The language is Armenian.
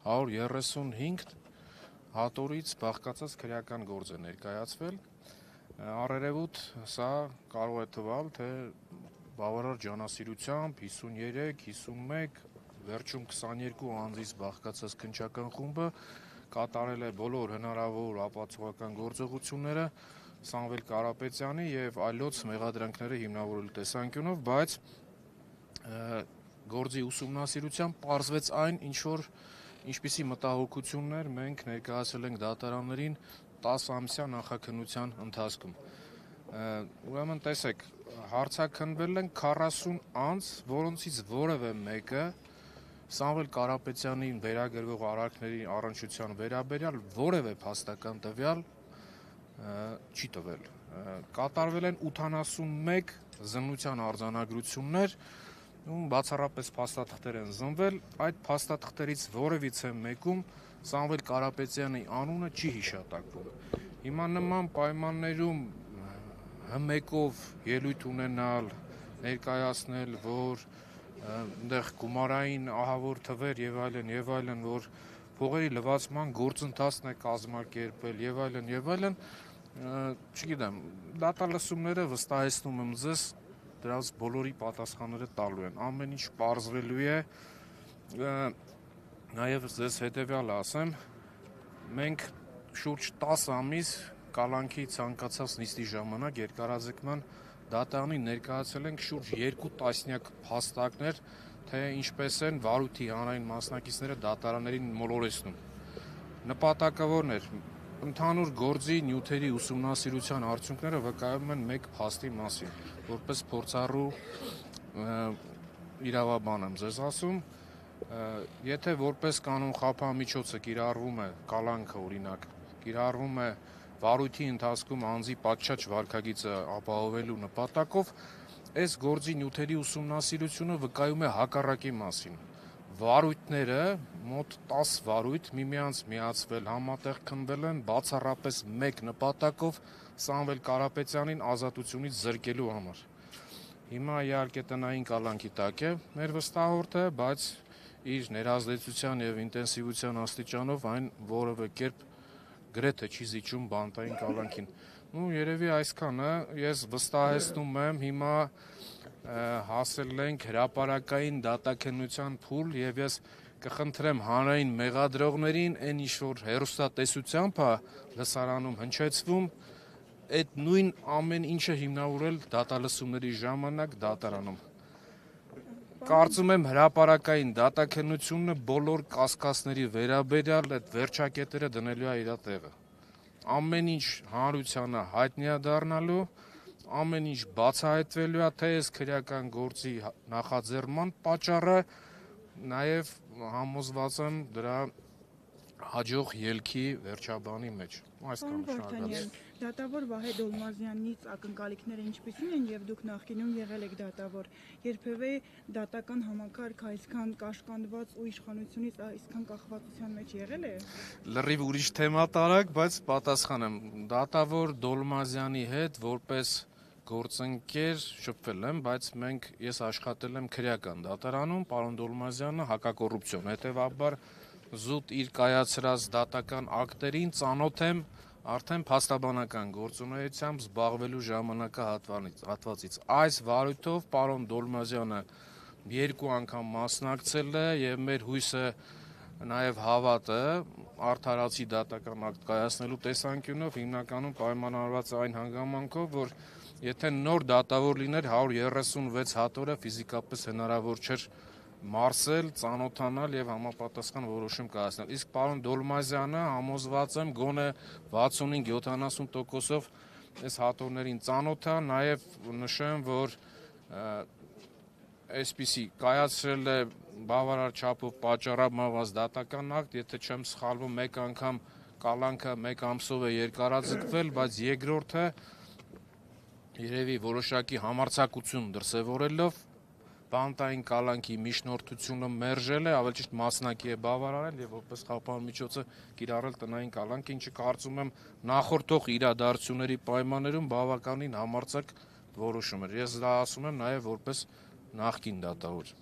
135 հատորից բաղկացած քրեական գործ է ներկայացվել։ Առերևույթ սա կարող է թվալ, թե բավարար ջանասիրությամբ 53, 51, վերջում 22 անձից բաղկացած քննչական խումբը կատարել է բոլոր հնարավոր ապացուցողական գործողությունները Սամվել Կարապետյանի եւ այլոց մեղադրանքները հիմնավորելու տեսանկյունով, բայց գործի ուսումնասիրությամբ պարզվեց այն, ինչպիսի մտահոգություններ մենք ներկայացրել ենք դատարաններին 10 ամսյա նախաքննության ընթացքում։ Ուրեմն տեսեք, հարցաքննվել են 40 անձ, որոնցից որևէ մեկը Սամվել Կարապետյանին վերագրվող արարքների առնչության վերաբերյալ որևէ փաստական տվյալ չի տվել։ Կատարվել են 81 զննության արձանագրություններ, բացառապես փաստաթղթեր են զնվել, այդ փաստաթղթերից որևիցե մեկում Սամվել Կարապետյանի անունը չի հիշատակվում։ Հիմա նման պայմաններում հմեկով ելույթ ունենալ, ներկայացնել, որ այնտեղ գումարային ահավոր թվեր եւ այլն, որ փողերի լվացման գործընթացն է կազմակերպել եւ այլն, չգիտեմ, դատալսումները վստահեցնում եմ ձեզ, դրանց բոլորի պատասխանները տալու են, ամեն ինչ պարզվելու է, նաեւ ձեզ հետեւյալը ասեմ, մենք շուրջ 10 ամիս կալանքի ցանկացած նիստի ժամանակ երկարաձգման դատարանին ներկայացել ենք շուրջ 2 տասնյակ փաստարկներ, թե ինչպես են վարույթի հանրային մասնակիցները դատարաններին մոլորեցնում։ Նպատակավորն էր ընդհանուր գործի նյութերի ուսումնասիրության արդյունքները վկայում են մեկ փաստի մասին, որպես փորձառու իրավաբան եմ ձեզ ասում, եթե որպես կանոն խափամիջոցը կիրառվում է կալանքը, օրինակ, կիրառվում է վարույթի ընթացքում անձի պատշաճ վարքագիծը ապահովելու նպատակով, այս գործի նյութերի ուսումնասիրությունը վկայում է հակառակի մասին։ Վարույթները, մոտ 10 վարույթ միմյանց միացվել, համատեղ քննվել են բացառապես մեկ նպատակով Սամվել Կարապետյանին ազատությունից զրկելու համար։ Հիմա իհարկե տնային կալանքի տակ է մեր վստահորդը, բայց իր ներազդեցության եւ ինտենսիվության աստիճանով այն որևէ կերպ գրեթե չի զիջում բանտային կալանքին։ Երևի այսքանը, ես վստահեցնում եմ, հիմա հասել ենք հրապարակային դատաքննության փուլ եւ ես կխնդրեմ հանրային մեղադրողներին, այն ինչ որ հեռուստատեսությամբ է լսարանում հնչեցվում, այդ նույն ամեն ինչը հիմնավորել դատալսումների ժամանակ դատարանում։ Կարծում եմ հրապարակային դատաքննությունը բոլոր կասկածների վերաբերյալ այդ վերջակետերը դնելու է իր տեղը։ Ամեն ինչ հանրությանը հայտնի է դառնալու, ամեն ինչ բացահայտվելու է, թե այս քրեական գործի նախաձեռնման պատճառը, նաև համոզված եմ դրա հաջող ելքի վերջաբանի մեջ։ Այսքանը, շնորհակալ։ Դատավոր Վահե Դոլմազյանից ակնկալիքները ինչպիսին են եւ դուք նախկինում եղել եք դատավոր, երբևէ դատական համակարգ այսքան կաշկանդված ու իշխանությունից այսքան կախվածության մեջ եղել է։ Լրիվ ուրիշ թեմա տարակ, բայց պատասխանեմ, դատավոր Դոլմազյանի հետ որպես գործընկեր շփվել եմ, բայց ես աշխատել եմ քրեական դատարանում, պարոն Դոլմազյանը հակակոռուպցիոն, հետեւաբար զուտ իր կայացրած դատական ակտերին ծանոթ եմ արդեն փաստաբանական գործունեությամբ զբաղվելու ժամանակահատվածից։ Այս վարույթով պարոն Դոլմազյանը 2 անգամ մասնակցել է եւ մեր հույսը նաեւ հավատը արդարացի դատական ակտ կայացնելու տեսանկյունով հիմնականում պայմանավորված է այն հանգամանքով, որ եթե նոր դատավոր լիներ 136 հատորը ֆիզիկապես հնարավոր չէր մարսել, ծանոթանալ եւ համապատասխան որոշում կայացնել։ Իսկ պարոն Դոլմազյանը համոզված եմ գոնե 65-70%-ով այս հատորներին ծանոթ է, նաեւ նշեմ, որ այսպիսի կայացրել է բավարար չափով պատճառաբանված դատական ակտ, եթե չեմ սխալվում, մեկ անգամ կալանքը 1 ամսով է երկարաձգվել, բայց երկրորդը երևի որոշակի համարձակություն դրսևորելով բանտային կալանքի միջնորդությունը մերժել է, ավելի ճիշտ մասնակի է բավարարել եւ որպես խափամիջոցը կիրառել տնային կալանք, ինչը կարծում եմ նախորդող իրադարձությունների պայմաններում բավականին համարձակ որոշում էր։ Ես դա ասում եմ նաեւ որպես նախկին դատավոր։